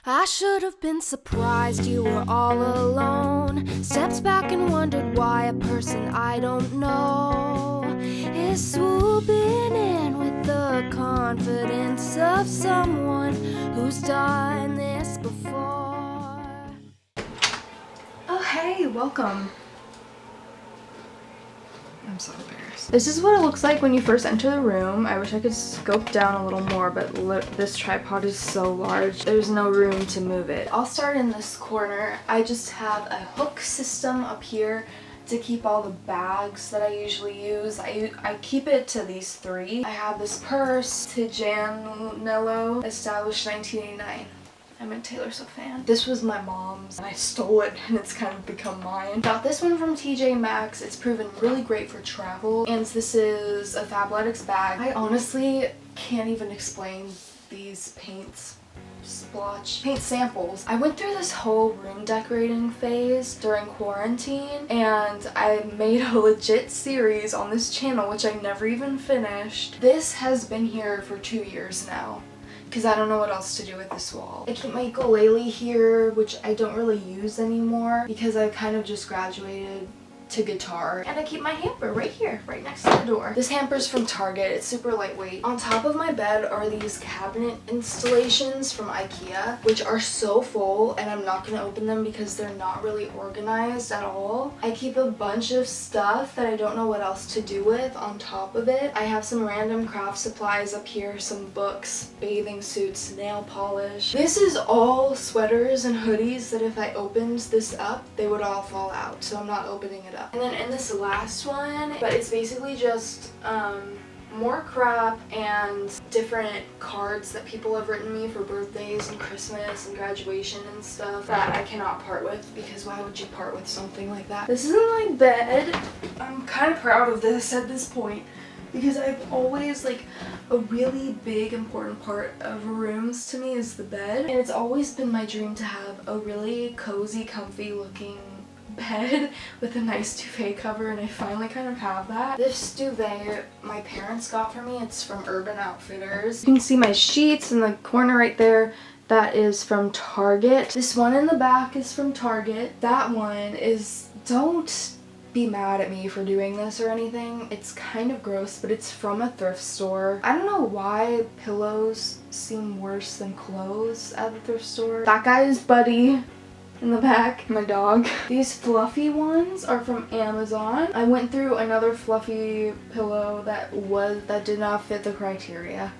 I should have been surprised you were all alone. Stepped back and wondered why a person I don't know is swooping in with the confidence of someone who's done this before. Oh hey, welcome. I'm so embarrassed. This is what it looks like when you first enter the room. I wish I could scope down a little more, but this tripod is so large. There's no room to move it. I'll start in this corner. I just have a hook system up here to keep all the bags that I usually use. I keep it to these three. I have this purse, 𝙤𝙤𝙡𝙬𝙯, established 1989. I'm a Taylor Swift fan. This was my mom's and I stole it and it's kind of become mine. Got this one from TJ Maxx. It's proven really great for travel. And this is a Fabletics bag. I honestly can't even explain these paint samples. I went through this whole room decorating phase during quarantine and I made a legit series on this channel which I never even finished. This has been here for 2 years now, because I don't know what else to do with this wall. I keep my ukulele here, which I don't really use anymore because I kind of just graduated to guitar. And I keep my hamper right here, right next to the door. This hamper's from Target. It's super lightweight. On top of my bed are these cabinet installations from IKEA, which are so full and I'm not gonna open them because they're not really organized at all. I keep a bunch of stuff that I don't know what else to do with on top of it. I have some random craft supplies up here, some books, bathing suits, nail polish. This is all sweaters and hoodies that if I opened this up, they would all fall out, so I'm not opening it up. And then in this last one, but it's basically just more crap and different cards that people have written me for birthdays and Christmas and graduation and stuff that I cannot part with, because why would you part with something like that? This isn't my bed. I'm kind of proud of this at this point because I've always, like, a really big important part of rooms to me is the bed, and it's always been my dream to have a really cozy, comfy looking bed with a nice duvet cover, and I finally kind of have that. This duvet my parents got for me. It's from Urban Outfitters. You can see my sheets in the corner right there. That is from Target. This one in the back is from Target. That one is, don't be mad at me for doing this or anything. It's kind of gross, but it's from a thrift store. I don't know why pillows seem worse than clothes at the thrift store. That guy is Buddy in the back, my dog. These fluffy ones are from Amazon. I went through another fluffy pillow that did not fit the criteria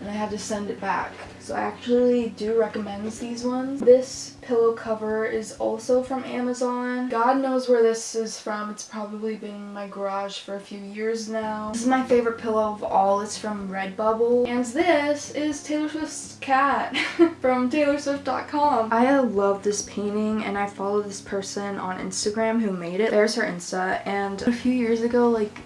and I had to send it back. So I actually do recommend these ones. This pillow cover is also from Amazon. God knows where this is from. It's probably been in my garage for a few years now. This is my favorite pillow of all. It's from Redbubble. And this is Taylor Swift's cat from 𝙤𝙤𝙡𝙬𝙯.com. I love this painting and I follow this person on Instagram who made it. There's her Insta. And a few years ago, like,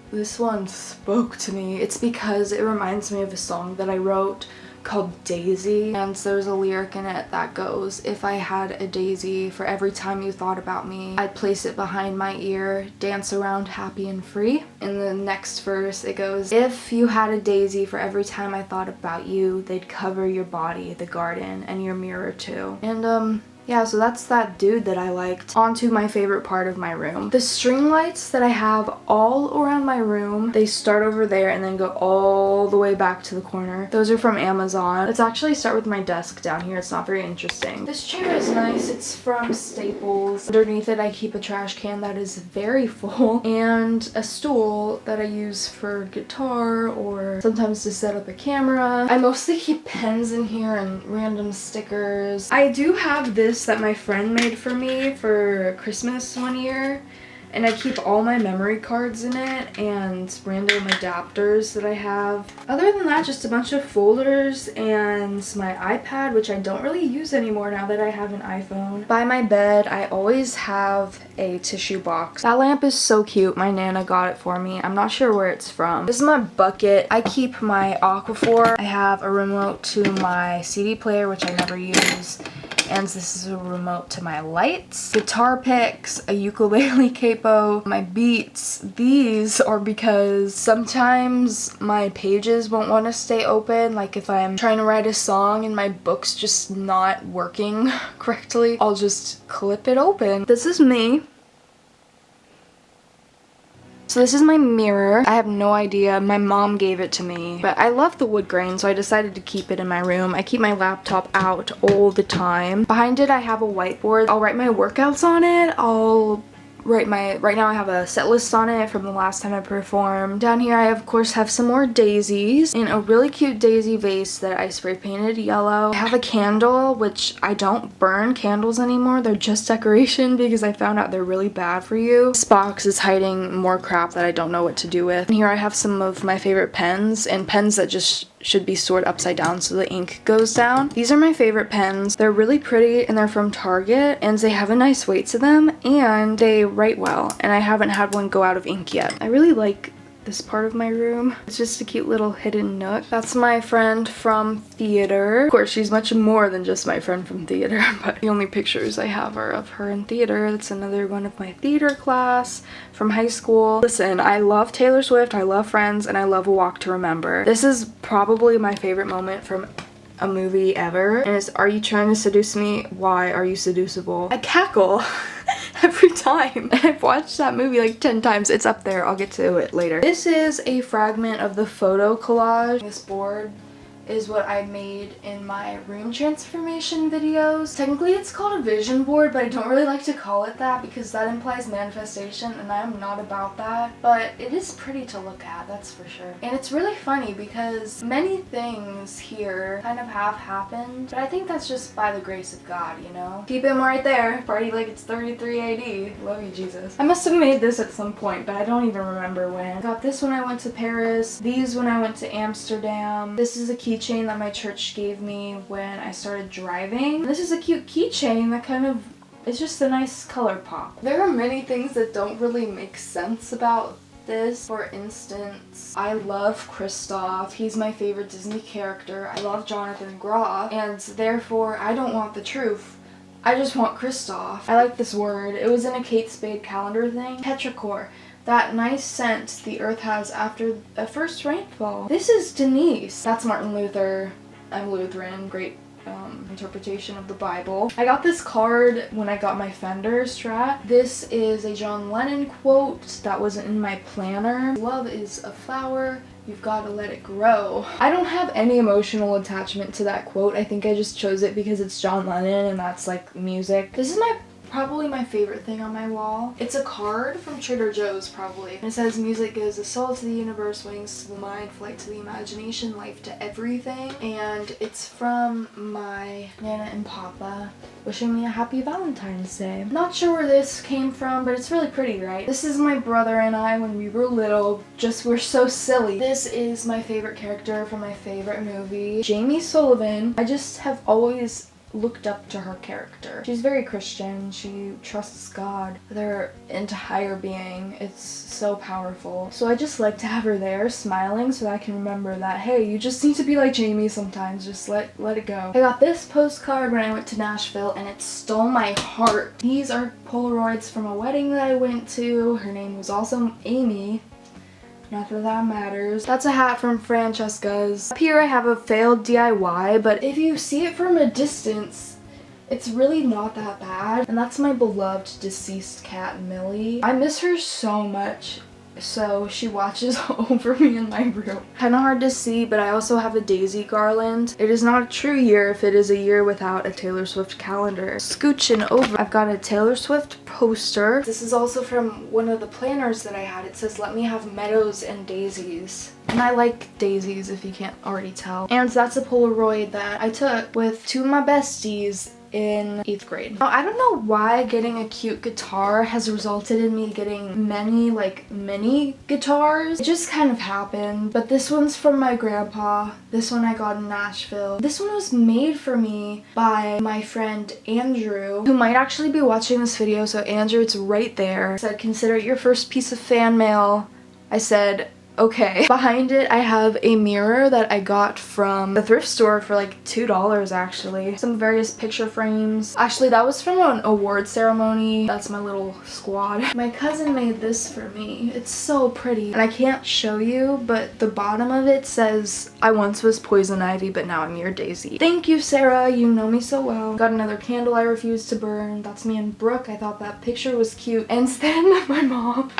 this one spoke to me. It's because it reminds me of a song that I wrote called Daisy, and there's a lyric in it that goes, if I had a daisy for every time you thought about me, I'd place it behind my ear, dance around happy and free. In the next verse it goes, if you had a daisy for every time I thought about you, they'd cover your body, the garden, and your mirror too. And yeah, so that's that dude that I liked. On to my favorite part of my room. The string lights that I have all around my room, they start over there and then go all the way back to the corner. Those are from Amazon. Let's actually start with my desk down here. It's not very interesting. This chair is nice. It's from Staples. Underneath it I keep a trash can that is very full and a stool that I use for guitar or sometimes to set up a camera. I mostly keep pens in here and random stickers. I do have this that my friend made for me for Christmas one year, and I keep all my memory cards in it and random adapters that I have. Other than that, just a bunch of folders and my iPad, which I don't really use anymore now that I have an iPhone. By my bed, I always have a tissue box. That lamp is so cute. My Nana got it for me. I'm not sure where it's from. This is my bucket. I keep my Aquaphor. I have a remote to my CD player, which I never use. And this is a remote to my lights, guitar picks, a ukulele capo, my beats. These are because sometimes my pages won't want to stay open. Like if I'm trying to write a song and my book's just not working correctly, I'll just clip it open. This is me. So this is my mirror. I have no idea. My mom gave it to me. But I love the wood grain, so I decided to keep it in my room. I keep my laptop out all the time. Behind it, I have a whiteboard. I'll write my workouts on it. Right now I have a set list on it from the last time I performed. Down here I of course have some more daisies in a really cute daisy vase that I spray painted yellow. I have a candle, which I don't burn candles anymore. They're just decoration because I found out they're really bad for you. This box is hiding more crap that I don't know what to do with. And here I have some of my favorite pens, and pens that just should be stored upside down so the ink goes down. These are my favorite pens. They're really pretty and they're from Target, and they have a nice weight to them and they write well, and I haven't had one go out of ink yet. I really like this part of my room. It's just a cute little hidden nook. That's my friend from theater. Of course, she's much more than just my friend from theater, but the only pictures I have are of her in theater. That's another one of my theater class from high school. Listen, I love Taylor Swift, I love Friends, and I love A Walk to Remember. This is probably my favorite moment from a movie ever, and it's, "Are you trying to seduce me? Why are you seducible?" I cackle every time. And I've watched that movie like 10 times. It's up there. I'll get to it later. This is a fragment of the photo collage. This board is what I made in my room transformation videos. Technically it's called a vision board, but I don't really like to call it that because that implies manifestation, and I am not about that. But it is pretty to look at, that's for sure. And it's really funny because many things here kind of have happened, but I think that's just by the grace of God, you know? Keep him right there. Party like it's 33 AD. Love you, Jesus. I must have made this at some point, but I don't even remember when. I got this when I went to Paris, these when I went to Amsterdam. This is a keychain that my church gave me when I started driving. This is a cute keychain that kind of, it's just a nice color pop. There are many things that don't really make sense about this. For instance, I love Kristoff. He's my favorite Disney character. I love Jonathan Groff, and therefore I don't want the truth. I just want Kristoff. I like this word. It was in a Kate Spade calendar thing. Petrichor. That nice scent the earth has after a first rainfall. This is Denise. That's Martin Luther. I'm Lutheran. Great interpretation of the Bible. I got this card when I got my Fender Strat. This is a John Lennon quote that was in my planner. "Love is a flower. You've got to let it grow." I don't have any emotional attachment to that quote. I think I just chose it because it's John Lennon and that's like music. This is probably my favorite thing on my wall. It's a card from Trader Joe's, probably. It says, "Music gives a soul to the universe, wings to the mind, flight to the imagination, life to everything." And it's from my Nana and Papa wishing me a happy Valentine's Day. Not sure where this came from, but it's really pretty, right? This is my brother and I when we were little. Just, we're so silly. This is my favorite character from my favorite movie, Jamie Sullivan. I just have always looked up to her character. She's very Christian. She trusts God. They're into higher being. It's so powerful. So I just like to have her there smiling so that I can remember that, hey, you just need to be like Jamie sometimes. Just let it go. I got this postcard when I went to Nashville and it stole my heart. These are Polaroids from a wedding that I went to. Her name was also Amy. Not that that matters. That's a hat from Francesca's. Up here I have a failed DIY, but if you see it from a distance, it's really not that bad. And that's my beloved deceased cat, Millie. I miss her so much. So she watches over me in my room. Kind of hard to see, but I also have a daisy garland. It is not a true year if it is a year without a Taylor Swift calendar. Scooching over, I've got a Taylor Swift poster. This is also from one of the planners that I had. It says, "Let me have meadows and daisies." And I like daisies, if you can't already tell. And that's a Polaroid that I took with two of my besties in 8th grade. Now, I don't know why getting a cute guitar has resulted in me getting many, like, mini guitars. It just kind of happened. But this one's from my grandpa. This one I got in Nashville. This one was made for me by my friend Andrew, who might actually be watching this video. So Andrew, it's right there. It said, "Consider it your first piece of fan mail." I said, Okay. Behind it, I have a mirror that I got from the thrift store for like $2 actually. Some various picture frames. Actually, that was from an award ceremony. That's my little squad. My cousin made this for me. It's so pretty. And I can't show you, but the bottom of it says, "I once was poison ivy, but now I'm your daisy." Thank you, Sarah. You know me so well. Got another candle I refuse to burn. That's me and Brooke. I thought that picture was cute. And then my mom.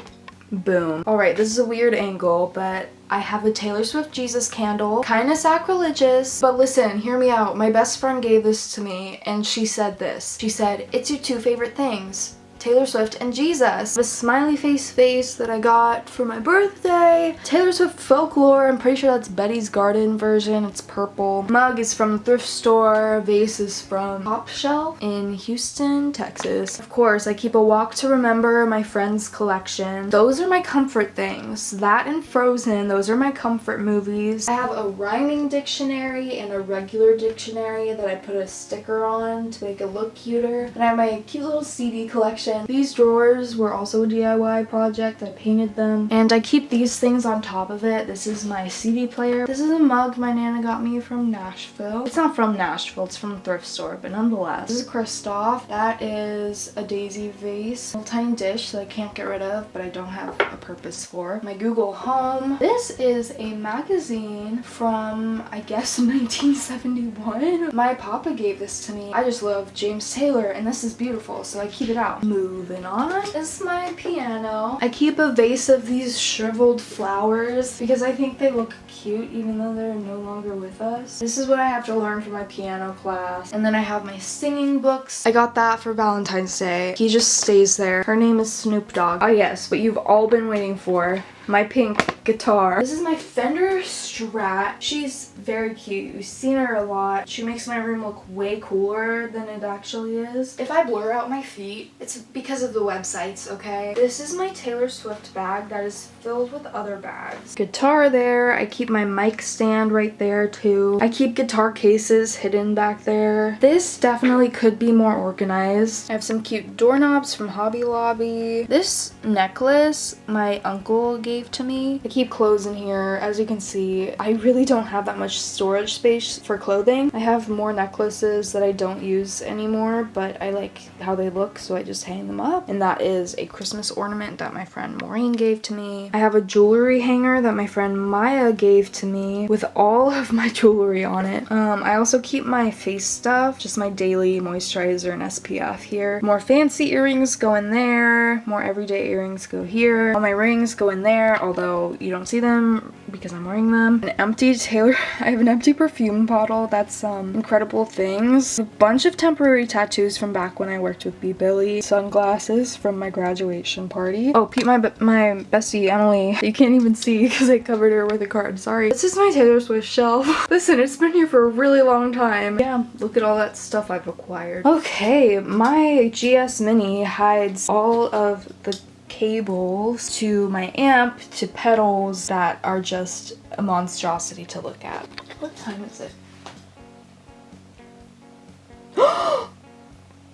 Boom. Alright, this is a weird angle, but I have a Taylor Swift Jesus candle. Kinda sacrilegious, but listen, hear me out. My best friend gave this to me, and she said this. She said, "It's your two favorite things, Taylor Swift and Jesus." The smiley face that I got for my birthday. Taylor Swift Folklore. I'm pretty sure that's Betty's Garden version. It's purple. Mug is from the thrift store. Vase is from Top Shelf in Houston, Texas. Of course, I keep a Walk to Remember, my friend's collection. Those are my comfort things. That and Frozen, those are my comfort movies. I have a rhyming dictionary and a regular dictionary that I put a sticker on to make it look cuter. And I have my cute little CD collection. These drawers were also a DIY project. I painted them. And I keep these things on top of it. This is my CD player. This is a mug my Nana got me from Nashville. It's not from Nashville, it's from the thrift store, but nonetheless. This is Kristoff. That is a daisy vase. A little tiny dish that I can't get rid of, but I don't have a purpose for. My Google Home. This is a magazine from, I guess, 1971. My papa gave this to me. I just love James Taylor, and this is beautiful, so I keep it out. Moving on is my piano. I keep a vase of these shriveled flowers because I think they look cute even though they're no longer with us. This is what I have to learn for my piano class. And then I have my singing books. I got that for Valentine's Day. He just stays there. Her name is Snoop Dogg. Oh yes, what you've all been waiting for. My pink guitar. This is my Fender Strat. She's very cute. You've seen her a lot. She makes my room look way cooler than it actually is. If I blur out my feet, it's because of the websites, okay? This is my Taylor Swift bag that is filled with other bags. Guitar there. I keep my mic stand right there too. I keep guitar cases hidden back there. This definitely could be more organized. I have some cute doorknobs from Hobby Lobby. This necklace my uncle gave to me. I keep clothes in here. As you can see, I really don't have that much storage space for clothing. I have more necklaces that I don't use anymore, but I like how they look, so I just hang them up. And that is a Christmas ornament that my friend Maureen gave to me. I have a jewelry hanger that my friend Maya gave to me with all of my jewelry on it. I also keep my face stuff, just my daily moisturizer and SPF here. More fancy earrings go in there. More everyday earrings go here. All my rings go in there, although you don't see them because I'm wearing them. I have an empty perfume bottle. That's Incredible Things. A bunch of temporary tattoos from back when I worked with B. Billy. Sunglasses from my graduation party. Oh, Pete, my bestie Emily. You can't even see because I covered her with a card. Sorry. This is my Taylor Swift shelf. Listen, it's been here for a really long time. Yeah, look at all that stuff I've acquired. Okay, my GS Mini hides all of the cables to my amp to pedals that are just a monstrosity to look at. What time is it?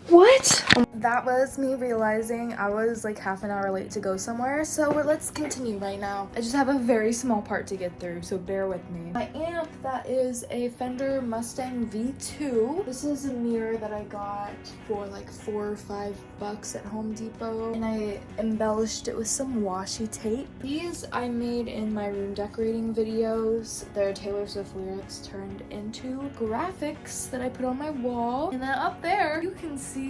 What? That was me realizing I was like half an hour late to go somewhere, so let's continue right now. I just have a very small part to get through, so bear with me. My amp, that is a Fender Mustang V2. This is a mirror that I got for like $4 or $5 at Home Depot, and I embellished it with some washi tape. These I made in my room decorating videos. They're Taylor Swift lyrics turned into graphics that I put on my wall. And then up there, you can see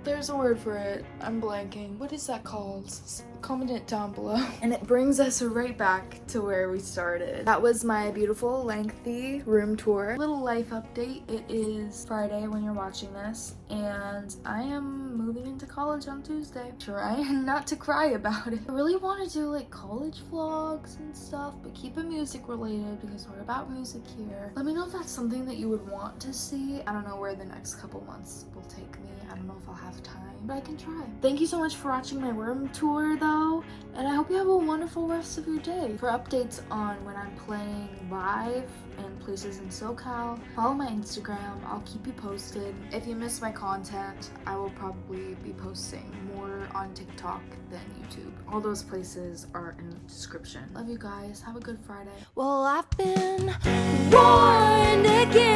there's a word for it. I'm blanking. What is that called? Comment it down below. And it brings us right back to where we started. That was my beautiful, lengthy room tour. Little life update. It is Friday when you're watching this, and I am moving into college on Tuesday. Try not to cry about it. I really want to do like college vlogs and stuff, but keep it music related because we're about music here. Let me know if that's something that you would want to see. I don't know where the next couple months will take me. I don't know if I'll have time, but I can try. Thank you so much for watching my room tour though. ciao, and I hope you have a wonderful rest of your day. For updates on when I'm playing live in places in SoCal, follow my Instagram. I'll keep you posted. If you miss my content, I will probably be posting more on TikTok than YouTube. All those places are in the description. Love you guys. Have a good Friday. Well, I've been warned again.